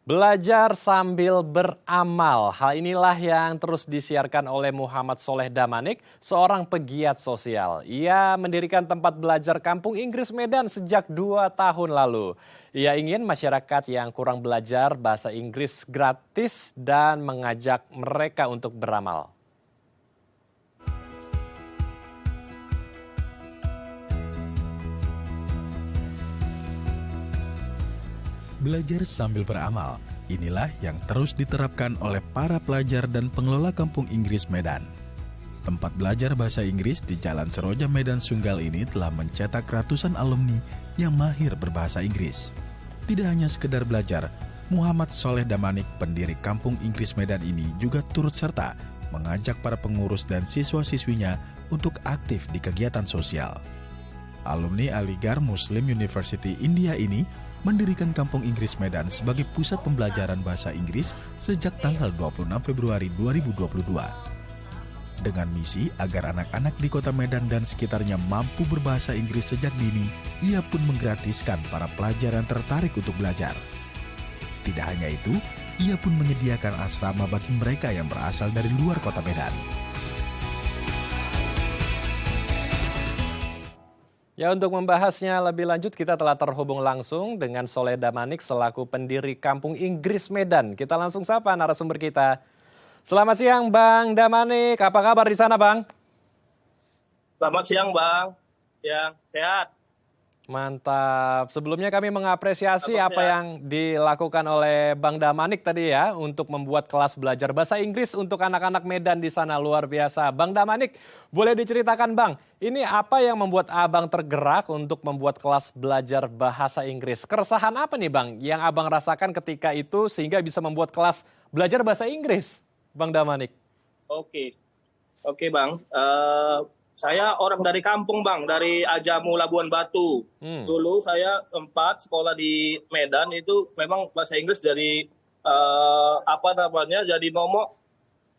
Belajar sambil beramal, hal inilah yang terus disiarkan oleh Muhammad Soleh Damanik, seorang pegiat sosial. Ia mendirikan tempat belajar Kampung Inggris Medan sejak 2 tahun lalu. Ia ingin masyarakat yang kurang belajar bahasa Inggris gratis dan mengajak mereka untuk beramal. Belajar sambil beramal, inilah yang terus diterapkan oleh para pelajar dan pengelola Kampung Inggris Medan. Tempat belajar bahasa Inggris di Jalan Seroja Medan Sunggal ini telah mencetak ratusan alumni yang mahir berbahasa Inggris. Tidak hanya sekedar belajar, Muhammad Soleh Damanik, pendiri Kampung Inggris Medan ini juga turut serta mengajak para pengurus dan siswa-siswinya untuk aktif di kegiatan sosial. Alumni Aligarh Muslim University India ini mendirikan Kampung Inggris Medan sebagai pusat pembelajaran bahasa Inggris sejak tanggal 26 Februari 2022. Dengan misi agar anak-anak di kota Medan dan sekitarnya mampu berbahasa Inggris sejak dini, ia pun menggratiskan para pelajar yang tertarik untuk belajar. Tidak hanya itu, ia pun menyediakan asrama bagi mereka yang berasal dari luar kota Medan. Ya, untuk membahasnya lebih lanjut kita telah terhubung langsung dengan Soleh Damanik selaku pendiri Kampung Inggris Medan. Kita langsung sapa narasumber kita. Selamat siang Bang Damanik, apa kabar di sana Bang? Selamat siang Bang, yang sehat. Mantap. Sebelumnya kami mengapresiasi apa yang dilakukan oleh Bang Damanik tadi ya untuk membuat kelas belajar bahasa Inggris untuk anak-anak Medan di sana, luar biasa. Bang Damanik, boleh diceritakan Bang, ini apa yang membuat Abang tergerak untuk membuat kelas belajar bahasa Inggris? Keresahan apa nih Bang yang Abang rasakan ketika itu sehingga bisa membuat kelas belajar bahasa Inggris, Bang Damanik? Oke Bang. Saya orang dari kampung Bang, dari Ajamu Labuan Batu. Dulu saya sempat sekolah di Medan, itu memang bahasa Inggris jadi jadi momok,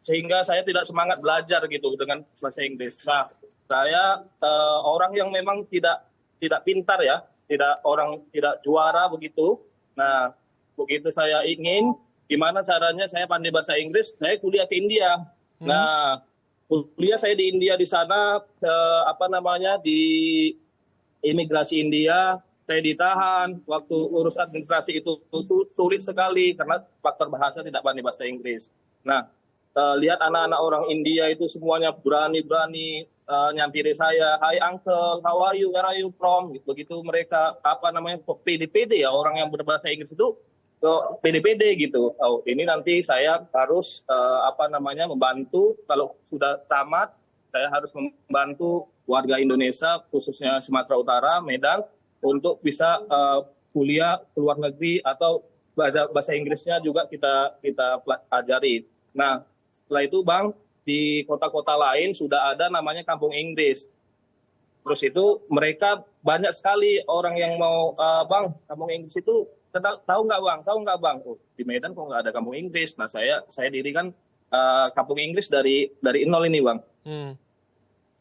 sehingga saya tidak semangat belajar gitu dengan bahasa Inggris. Nah, saya orang yang memang tidak pintar ya, tidak juara begitu. Nah, begitu saya ingin gimana caranya saya pandai bahasa Inggris, saya kuliah ke India. Nah, kuliah saya di India, di sana di imigrasi India saya ditahan. Waktu urus administrasi itu sulit sekali karena faktor bahasa, tidak pandai bahasa Inggris. Nah, lihat anak-anak orang India itu semuanya berani-berani nyampiri saya, "Hi uncle, how are you, where are you from?" Begitu mereka pede-pede ya, orang yang berbahasa Inggris itu pede-pede gitu. Oh, ini nanti saya harus membantu, kalau sudah tamat saya harus membantu warga Indonesia khususnya Sumatera Utara, Medan, untuk bisa kuliah ke luar negeri atau bahasa Inggrisnya juga kita ajari. Nah, setelah itu Bang, di kota-kota lain sudah ada namanya Kampung Inggris. Terus itu mereka banyak sekali orang yang mau, "Bang, Kampung Inggris itu tahu nggak bang? Oh, di Medan kok nggak ada Kampung Inggris." Nah, saya dirikan Kampung Inggris dari nol ini Bang.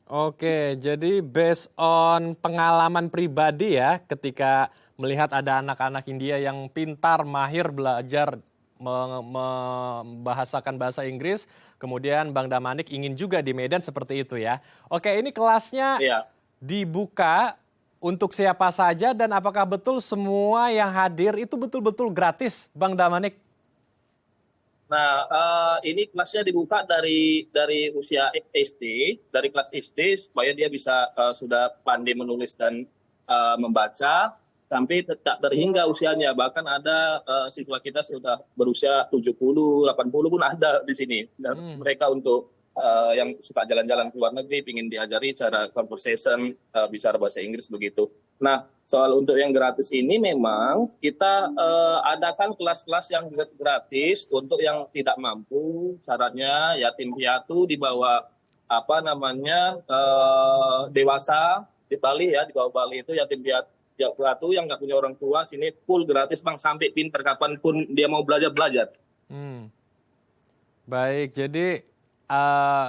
Oke, jadi based on pengalaman pribadi ya, ketika melihat ada anak-anak India yang pintar, mahir belajar membahasakan bahasa Inggris, kemudian Bang Damanik ingin juga di Medan seperti itu ya. Oke, ini kelasnya Iya. dibuka untuk siapa saja dan apakah betul semua yang hadir itu betul-betul gratis, Bang Damanik? Nah, ini kelasnya dibuka dari usia SD, dari kelas SD supaya dia bisa sudah pandai menulis dan membaca, sampai tak terhingga usianya. Bahkan ada siswa kita sudah berusia 70, 80 pun ada di sini. Dan mereka untuk yang suka jalan-jalan ke luar negeri, ingin diajari cara conversation, bicara bahasa Inggris begitu. Nah, soal untuk yang gratis ini memang kita adakan kelas-kelas yang gratis untuk yang tidak mampu, syaratnya yatim piatu di bawah dewasa di Bali ya, di bawah Bali itu yatim piatu yang nggak punya orang tua, sini full gratis Bang, sampai pinter kapanpun dia mau belajar. Baik, jadi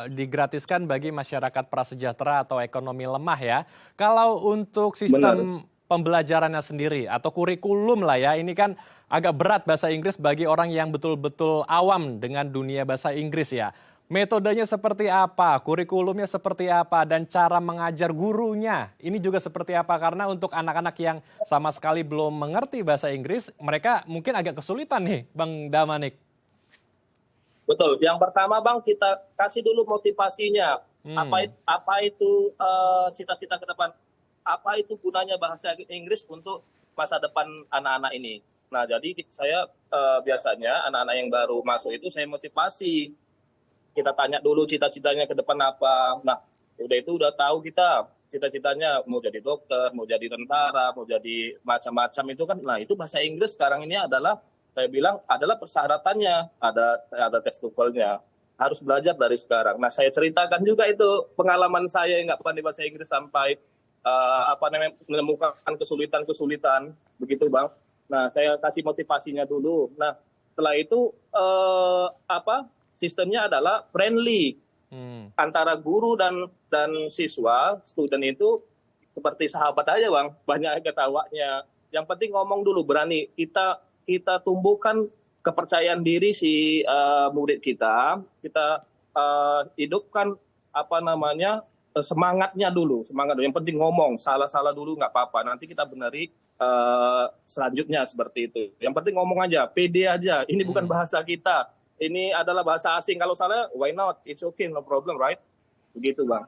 digratiskan bagi masyarakat prasejahtera atau ekonomi lemah ya. Kalau untuk sistem pembelajarannya sendiri atau kurikulum lah ya. Ini kan agak berat bahasa Inggris bagi orang yang betul-betul awam dengan dunia bahasa Inggris ya. Metodenya seperti apa, kurikulumnya seperti apa, dan cara mengajar gurunya ini juga seperti apa. Karena untuk anak-anak yang sama sekali belum mengerti bahasa Inggris, mereka mungkin agak kesulitan nih, Bang Damanik. Betul. Yang pertama Bang, kita kasih dulu motivasinya. Apa itu cita-cita ke depan? Apa itu gunanya bahasa Inggris untuk masa depan anak-anak ini? Nah, jadi saya biasanya anak-anak yang baru masuk itu saya motivasi. Kita tanya dulu cita-citanya ke depan apa. Nah, udah tahu kita cita-citanya mau jadi dokter, mau jadi tentara, mau jadi macam-macam itu kan. Nah, itu bahasa Inggris sekarang ini adalah saya bilang adalah persyaratannya, ada tes TOEFL-nya. Harus belajar dari sekarang. Nah, saya ceritakan juga itu pengalaman saya yang nggak pandai bahasa Inggris sampai menemukan kesulitan-kesulitan begitu Bang. Nah, saya kasih motivasinya dulu. Nah, setelah itu sistemnya adalah friendly antara guru dan siswa, student itu seperti sahabat aja Bang. Banyak ketawanya. Yang penting ngomong dulu, berani. Kita tumbuhkan kepercayaan diri si murid kita hidupkan semangatnya dulu. Yang penting ngomong, salah dulu nggak apa-apa. Nanti kita beneri selanjutnya seperti itu. Yang penting ngomong aja, pede aja. Ini bukan bahasa kita. Ini adalah bahasa asing. Kalau salah, why not? It's okay, no problem, right? Begitu, Bang.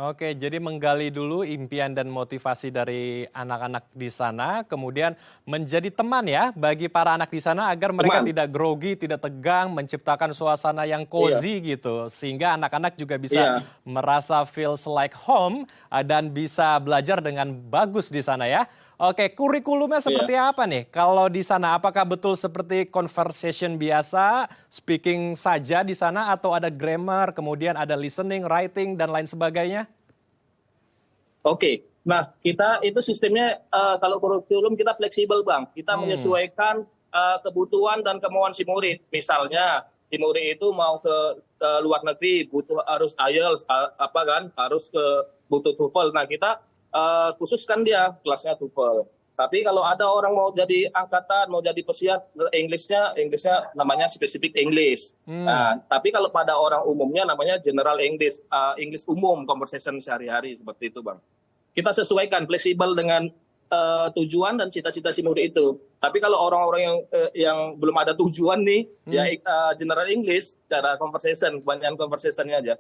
Oke, jadi menggali dulu impian dan motivasi dari anak-anak di sana, kemudian menjadi teman ya bagi para anak di sana agar mereka tidak grogi, tidak tegang, menciptakan suasana yang cozy gitu, sehingga anak-anak juga bisa merasa feels like home dan bisa belajar dengan bagus di sana ya. Oke, kurikulumnya seperti apa nih? Kalau di sana, apakah betul seperti conversation biasa, speaking saja di sana, atau ada grammar, kemudian ada listening, writing, dan lain sebagainya? Oke, nah kita itu sistemnya kalau kurikulum kita fleksibel Bang. Kita menyesuaikan kebutuhan dan kemauan si murid. Misalnya si murid itu mau ke luar negeri, harus IELTS, harus butuh TOEFL. Nah kita khususkan dia kelasnya TOEFL. Tapi kalau ada orang mau jadi angkatan, mau jadi pesiar, Inggrisnya namanya specific English. Nah, tapi kalau pada orang umumnya namanya general English, English umum, conversation sehari-hari seperti itu, Bang. Kita sesuaikan fleksibel dengan tujuan dan cita-cita si murid itu. Tapi kalau orang-orang yang belum ada tujuan nih, ya general English, cara conversation, kebanyakan conversationnya aja.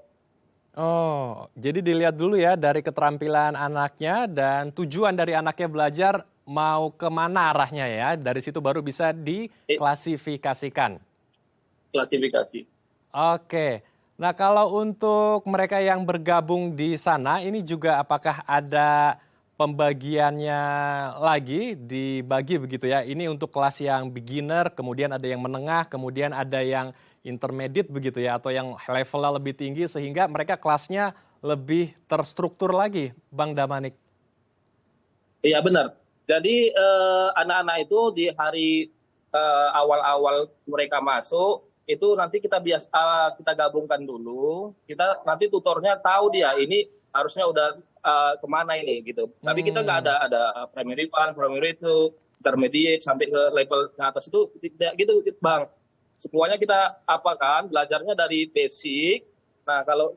Oh, jadi dilihat dulu ya dari keterampilan anaknya dan tujuan dari anaknya belajar mau kemana arahnya ya. Dari situ baru bisa diklasifikasikan. Klasifikasi. Oke. Nah, kalau untuk mereka yang bergabung di sana, ini juga apakah ada pembagiannya lagi, dibagi begitu ya? Ini untuk kelas yang beginner, kemudian ada yang menengah, kemudian ada yang intermediate begitu ya, atau yang levelnya lebih tinggi sehingga mereka kelasnya lebih terstruktur lagi, Bang Damanik. Iya benar. Jadi anak-anak itu di hari awal-awal mereka masuk itu nanti kita gabungkan dulu. Kita nanti tutornya tahu dia ini harusnya udah kemana ini gitu. Tapi kita nggak ada primary 1, primary 2, intermediate sampai ke level atas itu tidak gitu Bang. Semuanya kita belajarnya dari basic. Nah, kalau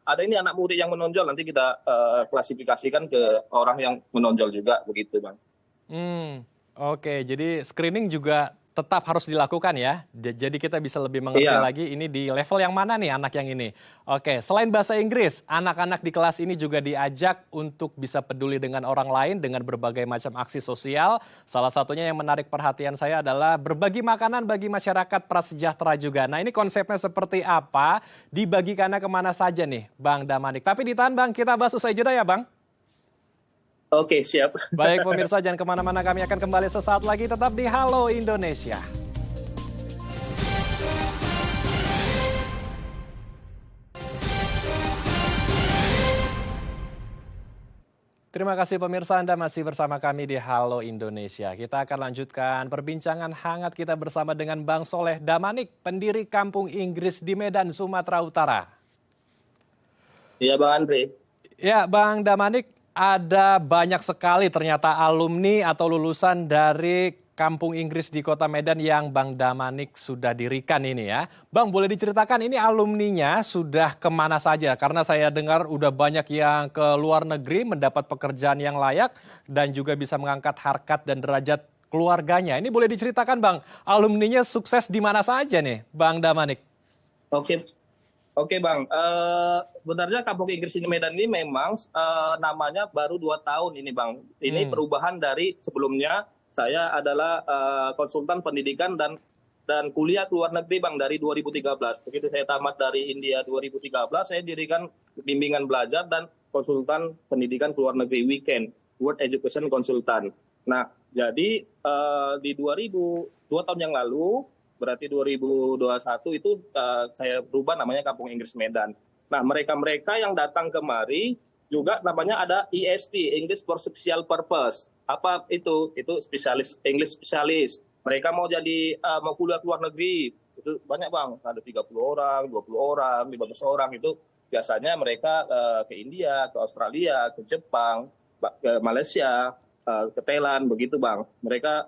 ada anak murid yang menonjol nanti kita klasifikasikan ke orang yang menonjol juga begitu, Bang. Oke, jadi screening juga tetap harus dilakukan ya. Jadi kita bisa lebih mengerti lagi ini di level yang mana nih anak yang ini. Oke, selain bahasa Inggris, anak-anak di kelas ini juga diajak untuk bisa peduli dengan orang lain dengan berbagai macam aksi sosial. Salah satunya yang menarik perhatian saya adalah berbagi makanan bagi masyarakat prasejahtera juga. Nah, ini konsepnya seperti apa? Dibagikannya kemana saja nih, Bang Damanik? Tapi ditahan Bang, kita bahas usai jeda ya Bang. Oke, siap. Baik pemirsa, jangan kemana-mana, kami akan kembali sesaat lagi tetap di Halo Indonesia. Terima kasih pemirsa, Anda masih bersama kami di Halo Indonesia. Kita akan lanjutkan perbincangan hangat kita bersama dengan Bang Soleh Damanik, pendiri Kampung Inggris di Medan, Sumatera Utara. Iya Bang Andre. Ya Bang Damanik, ada banyak sekali ternyata alumni atau lulusan dari Kampung Inggris di Kota Medan yang Bang Damanik sudah dirikan ini ya. Bang, boleh diceritakan ini alumninya sudah kemana saja? Karena saya dengar udah banyak yang ke luar negeri mendapat pekerjaan yang layak dan juga bisa mengangkat harkat dan derajat keluarganya. Ini boleh diceritakan Bang, alumninya sukses di mana saja nih Bang Damanik? Oke, oke Bang. Sebenarnya Kampung Inggris di Medan ini memang namanya baru 2 tahun ini Bang. Ini perubahan dari sebelumnya saya adalah konsultan pendidikan dan kuliah ke luar negeri Bang dari 2013. Begitu saya tamat dari India 2013, saya dirikan bimbingan belajar dan konsultan pendidikan ke luar negeri weekend, World Education Consultant. Nah, jadi di 2 tahun yang lalu, berarti 2021 itu saya berubah namanya Kampung Inggris Medan. Nah, mereka-mereka yang datang kemari juga namanya ada ESP, English for Special Purpose. Apa itu? Itu spesialis, English spesialis. Mereka mau mau kuliah ke luar negeri. Itu banyak Bang, ada 30 orang, 20 orang, 15 orang itu biasanya mereka ke India, ke Australia, ke Jepang, ke Malaysia, ke Thailand begitu Bang. Mereka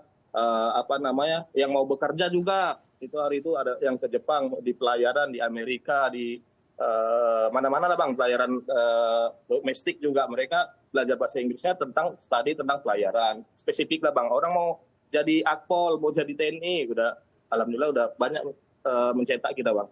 yang mau bekerja juga itu hari itu ada yang ke Jepang di pelayaran di Amerika di mana-mana lah Bang, pelayaran domestik juga mereka belajar bahasa Inggrisnya tentang pelayaran spesifik lah Bang. Orang mau jadi akpol, mau jadi TNI, alhamdulillah udah banyak mencetak kita Bang.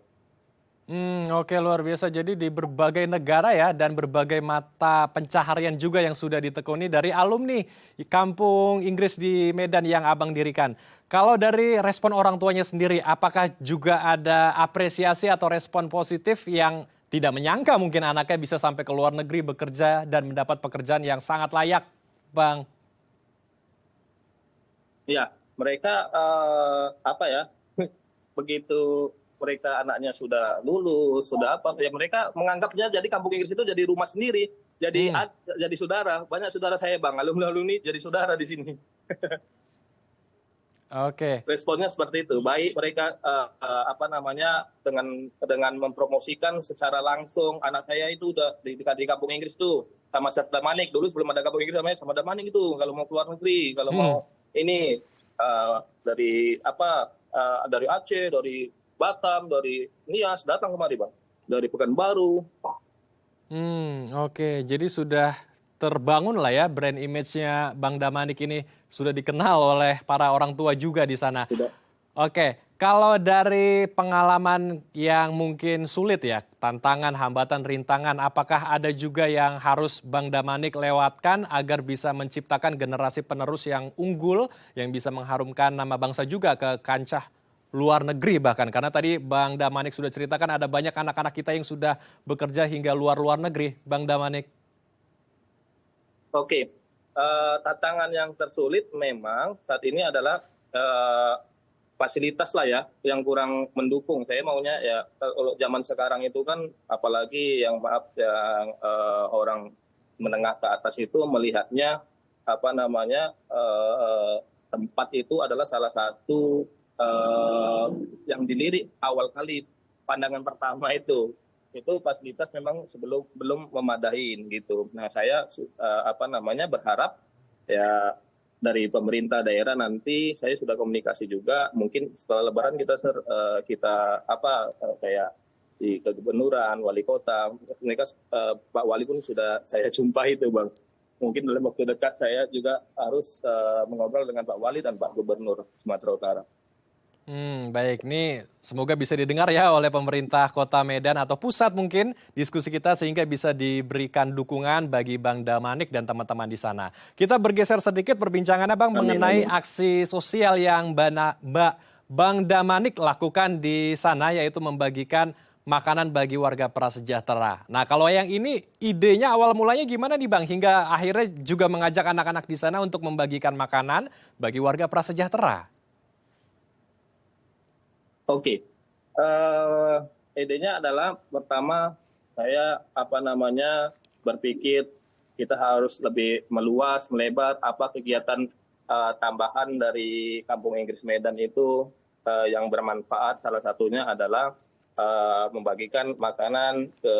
Oke, luar biasa. Jadi di berbagai negara ya dan berbagai mata pencaharian juga yang sudah ditekuni dari alumni Kampung Inggris di Medan yang Abang dirikan. Kalau dari respon orang tuanya sendiri, apakah juga ada apresiasi atau respon positif yang tidak menyangka mungkin anaknya bisa sampai ke luar negeri bekerja dan mendapat pekerjaan yang sangat layak, Bang? Ya, mereka begitu mereka anaknya sudah lulus, sudah ya mereka menganggapnya jadi Kampung Inggris itu jadi rumah sendiri, jadi saudara. Banyak saudara saya Bang, alumni jadi saudara di sini. Oke. Responnya seperti itu. Baik mereka dengan mempromosikan secara langsung anak saya itu udah di Kampung Inggris tuh sama Chef Damanik. Dulu sebelum ada Kampung Inggris namanya sama Damanik itu kalau mau keluar negeri, kalau mau ini dari Aceh, dari Batam, dari Nias datang kemari Bang. Dari Pekanbaru. Oke. Jadi sudah terbangun lah ya brand image-nya Bang Damanik ini sudah dikenal oleh para orang tua juga di sana. Sudah. Oke, kalau dari pengalaman yang mungkin sulit ya, tantangan, hambatan, rintangan, apakah ada juga yang harus Bang Damanik lewatkan agar bisa menciptakan generasi penerus yang unggul, yang bisa mengharumkan nama bangsa juga ke kancah luar negeri bahkan? Karena tadi Bang Damanik sudah ceritakan ada banyak anak-anak kita yang sudah bekerja hingga luar negeri, Bang Damanik. Oke, tantangan yang tersulit memang saat ini adalah fasilitas lah ya yang kurang mendukung. Saya maunya ya kalau zaman sekarang itu kan apalagi yang orang menengah ke atas itu melihatnya tempat itu adalah salah satu yang dilirik awal kali pandangan pertama itu fasilitas memang belum memadai gitu. Nah saya berharap ya dari pemerintah daerah nanti saya sudah komunikasi juga mungkin setelah Lebaran kita kayak di kegubernuran, wali kota, mereka Pak Wali pun sudah saya jumpai itu Bang. Mungkin dalam waktu dekat saya juga harus mengobrol dengan Pak Wali dan Pak Gubernur Sumatera Utara. Baik, ini semoga bisa didengar ya oleh pemerintah Kota Medan atau pusat mungkin diskusi kita sehingga bisa diberikan dukungan bagi Bang Damanik dan teman-teman di sana. Kita bergeser sedikit perbincangannya Bang mengenai aksi sosial yang Bang Damanik lakukan di sana yaitu membagikan makanan bagi warga prasejahtera. Nah, kalau yang ini idenya awal mulanya gimana nih Bang hingga akhirnya juga mengajak anak-anak di sana untuk membagikan makanan bagi warga prasejahtera? Oke, idenya adalah pertama saya berpikir kita harus lebih meluas, melebar apa kegiatan tambahan dari Kampung Inggris Medan itu yang bermanfaat. Salah satunya adalah membagikan makanan ke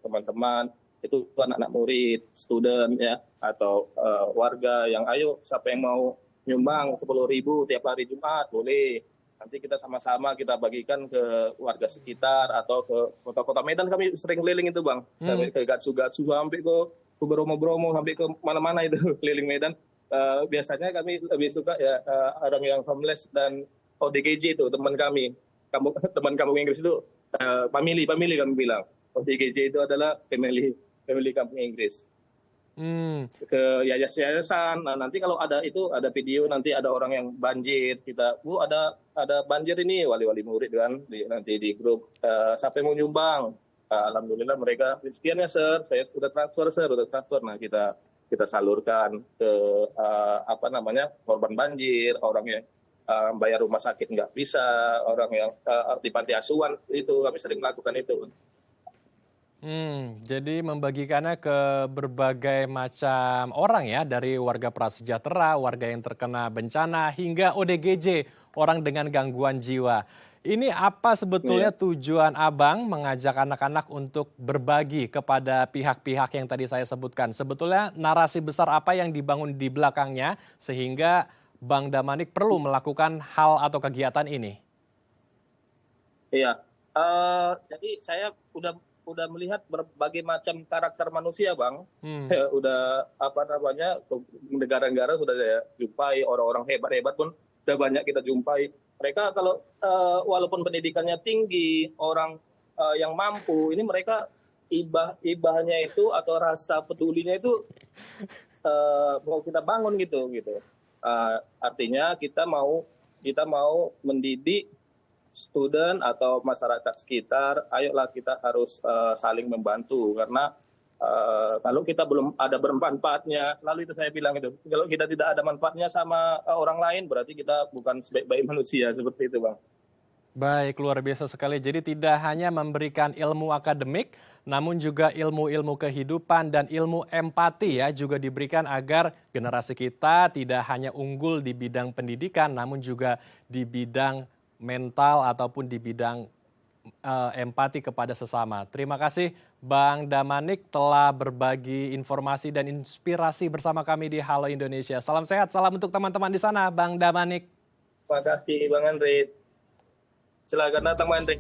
teman-teman itu anak-anak murid, student ya, atau warga yang ayo siapa yang mau nyumbang 10.000 tiap hari Jumat boleh. Nanti kita sama-sama kita bagikan ke warga sekitar atau ke kota-kota Medan. Kami sering keliling itu Bang, kami ke Gatsu-Gatsu sampai ke Bromo-Bromo sampai ke mana-mana itu keliling Medan. Biasanya kami lebih suka ya orang yang homeless dan ODGJ itu teman kami, teman kampung Inggris itu family kami bilang. ODGJ itu adalah family kampung Inggris. Ke yayasan. Nah, nanti kalau ada video, nanti ada orang yang banjir, kita ada banjir ini, wali-wali murid kan nanti di grup siapa yang mau nyumbang. Alhamdulillah mereka sekian ya sir, saya sudah transfer. Nah kita salurkan ke korban banjir, orang yang bayar rumah sakit nggak bisa, orang yang di panti asuhan, itu kami sering lakukan itu. Jadi membagikannya ke berbagai macam orang ya, dari warga prasejahtera, warga yang terkena bencana, hingga ODGJ, orang dengan gangguan jiwa. Ini apa sebetulnya tujuan Abang mengajak anak-anak untuk berbagi kepada pihak-pihak yang tadi saya sebutkan? Sebetulnya narasi besar apa yang dibangun di belakangnya sehingga Bang Damanik perlu melakukan hal atau kegiatan ini? Iya, jadi saya udah melihat berbagai macam karakter manusia Bang. Udah negara-negara sudah saya jumpai, orang-orang hebat-hebat pun udah banyak kita jumpai. Mereka kalau walaupun pendidikannya tinggi, orang yang mampu, ini mereka ibahnya itu atau rasa pedulinya itu mau kita bangun gitu. Artinya kita mau mendidik student atau masyarakat sekitar, ayolah kita harus saling membantu, karena kalau kita belum ada bermanfaatnya, selalu itu saya bilang itu, kalau kita tidak ada manfaatnya sama orang lain, berarti kita bukan sebaik-baik manusia, seperti itu Bang. Baik, luar biasa sekali. Jadi tidak hanya memberikan ilmu akademik, namun juga ilmu-ilmu kehidupan dan ilmu empati ya juga diberikan agar generasi kita tidak hanya unggul di bidang pendidikan, namun juga di bidang mental ataupun di bidang empati kepada sesama. Terima kasih Bang Damanik telah berbagi informasi dan inspirasi bersama kami di Halo Indonesia. Salam sehat, salam untuk teman-teman di sana, Bang Damanik. Terima kasih Bang Andre. Silakan datang Bang Andre.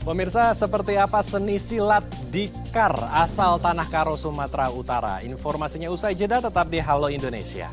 Pemirsa, seperti apa seni silat Dikar asal Tanah Karo, Sumatera Utara? Informasinya usai jeda, tetap di Halo Indonesia.